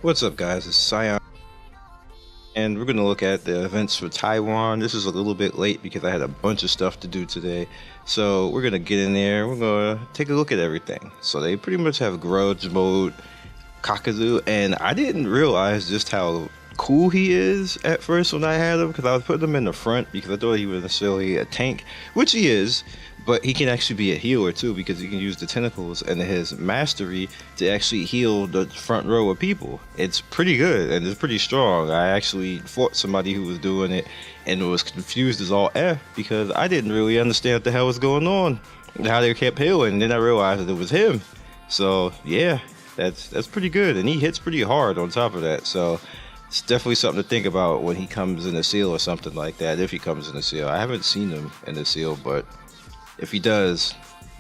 What's up, guys? It's Scion, and we're going to look at the events for Taiwan. This is a little bit late because I had a bunch of stuff to do today. So we're going to get in there. We're going to take a look at everything. So they pretty much have grudge mode, Kakadu, and I didn't realize just how cool he is at first when I had him, because I was putting him in the front because I thought he was necessarily a tank, which he is, but he can actually be a healer too because he can use the tentacles and his mastery to actually heal the front row of people. It's pretty good and it's pretty strong. I actually fought somebody who was doing it and was confused as all F because I didn't really understand what the hell was going on, how they kept healing, and then I realized that it was him. So yeah, that's pretty good, and he hits pretty hard on top of that. So it's definitely something to think about when he comes in the seal or something like that. If he comes in the seal, I haven't seen him in the seal, but if he does,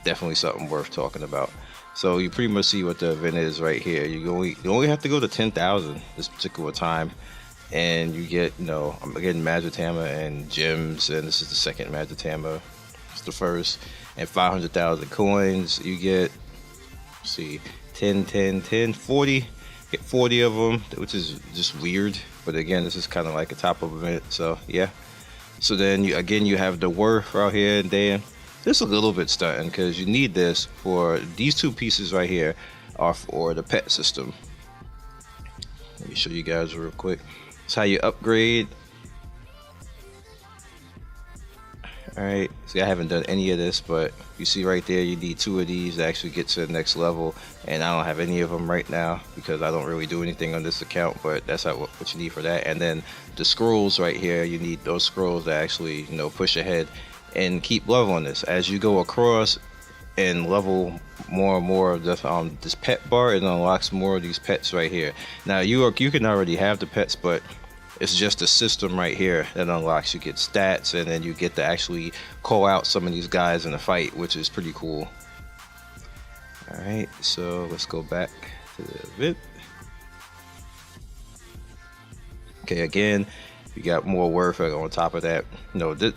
definitely something worth talking about. So you pretty much see what the event is right here. You only have to go to 10,000 this particular time, and you get, I'm getting Magitama and gems, and this is the second Magitama. It's the first, and 500,000 coins. You get, let's see, 10, 10, 10, 40. Get 40 of them, which is just weird. But again, this is kind of like a top-up event, so yeah. So then you have the worth out here, and then this a little bit stunting because you need this for these two pieces right here are for the pet system. Let me show you guys real quick. It's how you upgrade. Alright, see, I haven't done any of this, but you see right there, you need two of these to actually get to the next level, and I don't have any of them right now because I don't really do anything on this account, but that's what you need for that. And then the scrolls right here, you need those scrolls to actually, push ahead and keep leveling this. As you go across and level more and more of this pet bar, it unlocks more of these pets right here. Now you can already have the pets, but it's just a system right here that unlocks. You get stats, and then you get to actually call out some of these guys in a fight, which is pretty cool. Alright, so let's go back to the event. Okay, again, you got more worth on top of that.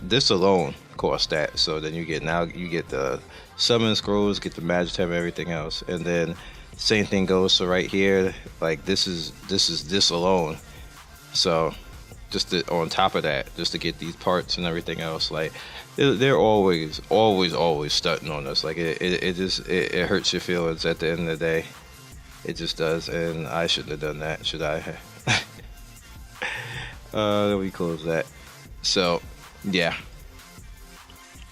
This alone costs that. So then you get the summon scrolls, get the magic tab, everything else, and then same thing goes. So right here, like this is this alone. So just on top of that, just to get these parts and everything else, like they're always stunting on us. Like it hurts your feelings at the end of the day. It just does, and I shouldn't have done that, should I? Let me close that. So yeah.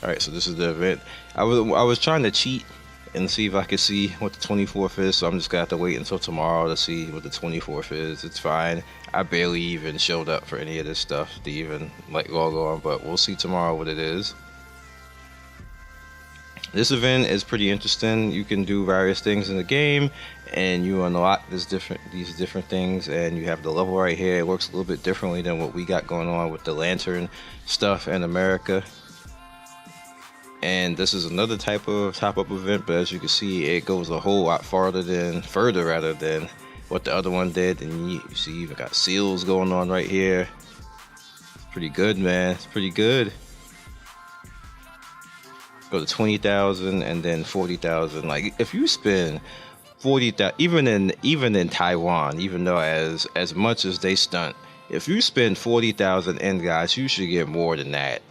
Alright, so this is the event. I was trying to cheat and see if I could see what the 24th is, so I'm just gonna have to wait until tomorrow to see what the 24th is. It's fine. I barely even showed up for any of this stuff to even log on, but we'll see tomorrow what it is. This event is pretty interesting. You can do various things in the game, and you unlock these different things, and you have the level right here. It works a little bit differently than what we got going on with the lantern stuff in America. And this is another type of top-up event, but as you can see, it goes a whole lot further rather than what the other one did. And you see, you even got seals going on right here. It's pretty good, man. It's pretty good. Go to 20,000 and then 40,000. Like if you spend 40,000, even in Taiwan, even though as much as they stunt, if you spend 40,000 in, guys, you should get more than that.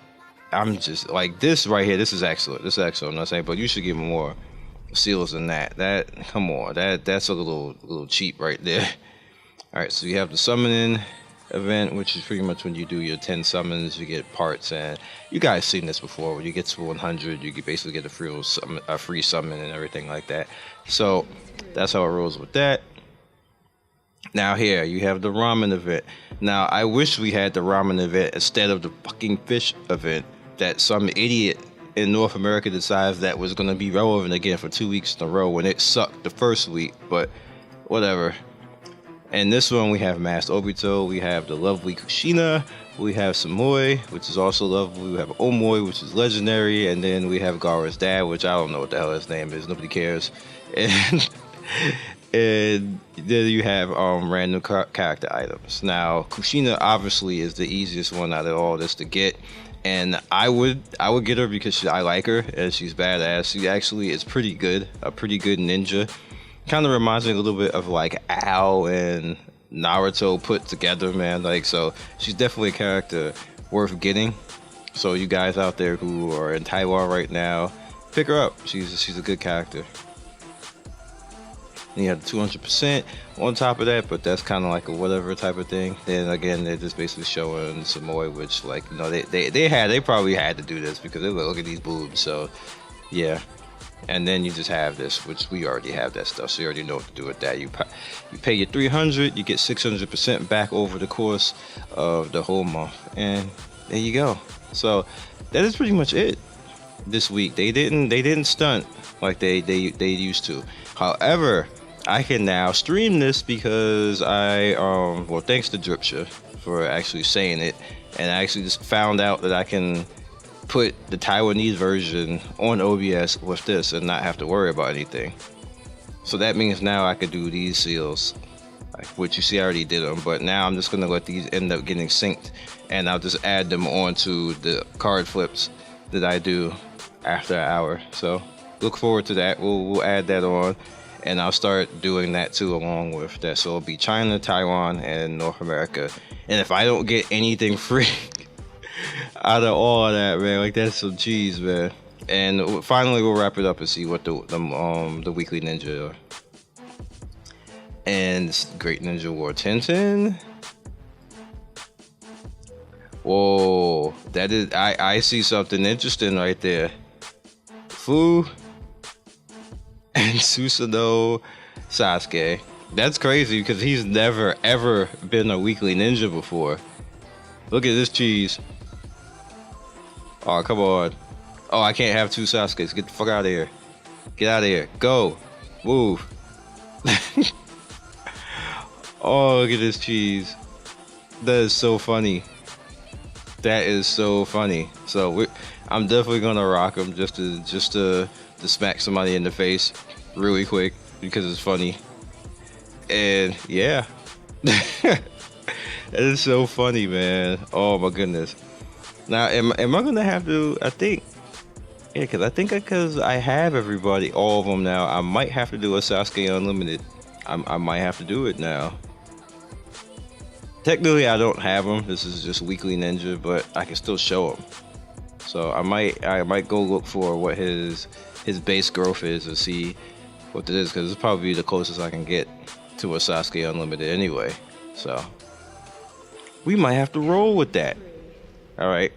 I'm just like this right here. This is excellent. This is excellent. I'm not saying, but you should get more seals than that. Come on, that's a little cheap right there. All right, so you have the summoning event, which is pretty much when you do your 10 summons, you get parts, and you guys seen this before. When you get to 100, you can basically get a free summon and everything like that. So that's how it rolls with that. Now here you have the ramen event. Now I wish we had the ramen event instead of the fucking fish event that some idiot in North America decides that was going to be relevant again for 2 weeks in a row when it sucked the first week, but whatever. And this one we have Masked Obito, we have the lovely Kushina, we have Samui, which is also lovely, we have Omoi, which is legendary, and then we have Gaara's dad, which I don't know what the hell his name is, nobody cares. And and then you have random character items. Now Kushina obviously is the easiest one out of all this to get, and I would get her because I like her and she's badass. She actually is pretty good, a pretty good ninja. Kind of reminds me a little bit of like Ao and Naruto put together, man. Like, so she's definitely a character worth getting. So you guys out there who are in Taiwan right now, pick her up. She's a good character. And you have the 200% on top of that, but that's kind of like a whatever type of thing. Then again, they're just basically showing Samoy, which like, you know, they probably had to do this because they look at these boobs. So yeah. And then you just have this, which we already have that stuff, so you already know what to do with that. You pay your 300, you get 600% back over the course of the whole month, and there you go. So that is pretty much it this week. They didn't stunt like they used to. However, I can now stream this because well, thanks to Dripsha for actually saying it, and I actually just found out that I can put the Taiwanese version on OBS with this and not have to worry about anything. So that means now I could do these seals, which you see I already did them, but now I'm just gonna let these end up getting synced, and I'll just add them onto the card flips that I do after an hour. So look forward to that. We'll add that on, and I'll start doing that too along with that. So it'll be China, Taiwan, and North America. And if I don't get anything free out of all of that, man, like that's some cheese, man. And finally, we'll wrap it up and see what the weekly ninja are. And Great Ninja War Tenten. Whoa, that is I see something interesting right there. Fu and Susanoo Sasuke. That's crazy because he's never ever been a weekly ninja before. Look at this cheese. Oh, come on. Oh, I can't have two Sasukes. Get the fuck out of here. Get out of here. Go. Move. Oh, look at this cheese. That is so funny. That is so funny. So I'm definitely gonna rock him just to smack somebody in the face really quick because it's funny. And yeah. That is so funny, man. Oh my goodness. Now, am I gonna have to? I think, yeah, because I have everybody, all of them now. I might have to do a Sasuke Unlimited. I might have to do it now. Technically, I don't have them. This is just Weekly Ninja, but I can still show them. So I might go look for what his base growth is and see what it is, because it's probably the closest I can get to a Sasuke Unlimited anyway. So we might have to roll with that. All right.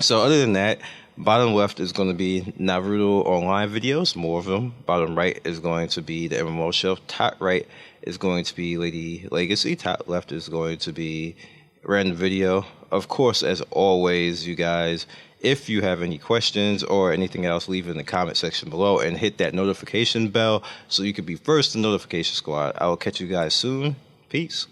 So other than that, bottom left is going to be Naruto online videos, more of them. Bottom right is going to be the MMO shelf. Top right is going to be Lady Legacy. Top left is going to be random video. Of course, as always, you guys, if you have any questions or anything else, leave it in the comment section below and hit that notification bell so you can be first in the notification squad. I will catch you guys soon. Peace.